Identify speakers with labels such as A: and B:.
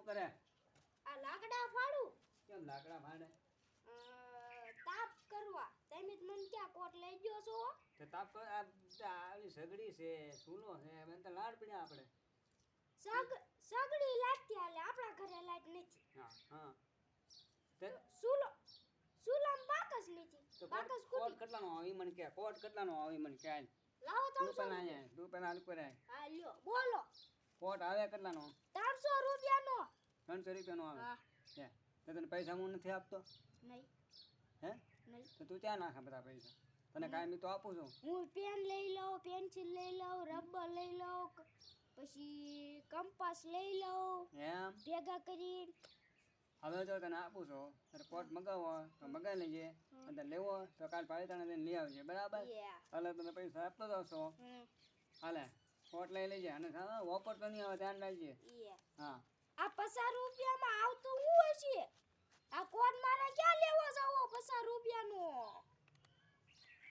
A: કરે?
B: આ લાકડા ફાડું.
A: કેમ લાકડા ભાડે?
B: તાપ કરવા. તમે જ મને ક્યાં કોટ લઈ ગયો છો?
A: તે તાપ કર આવી સગડી છે, સૂનો છે, એમ તો લાડ પડ્યા આપણે.
B: સગડી લાગતી હાલે આપણા ઘરે લાઈટ નથી.
A: હા હા. તે
B: સુલામ બાકસ નથી.
A: તો
B: બાકસ
A: કોટ
B: કુટી.
A: કેટલાનો આવી મને કે? કોટ કેટલાનો આવી મને કે?
B: લાવો
A: તું
B: 300.
A: પેલા અહીંયા, તું પેલા હાલ કરે.
B: હા લ્યો બોલો.
A: કોટ આવે કેટલાનો?
B: 300 રૂપિયાનો.
A: 300 રૂપિયાનો આવે.
B: હા.
A: હે તો તને પૈસા હું નથી આપતો?
B: નહીં.
A: હે
B: નહીં.
A: તો તું ક્યાં નાખે બધા પૈસા? તને કાંઈ તો આપું છું.
B: હું પેન લઈ લઉં, પેન્સિલ લઈ લઉં, રબર લઈ લઉં, પછી કંપાસ લઈ લઉં
A: એમ
B: ભેગા કરીને.
A: હવે જો તને આપું છું, તારે કોટ મગાવો તો મગાવી લેજે, અને લેવો તો કાલ પાલિતાણા જઈને લઈ આવજે, બરાબર? હાલે તને પૈસા આપતો જશો. હાલે કોટ લઈ લેજે, અને ઓફર તો નહીં આવે, ધ્યાન રાખજે. હા
B: આ 50 રૂપિયામાં આવતું હું હશે? આ કોટ મારે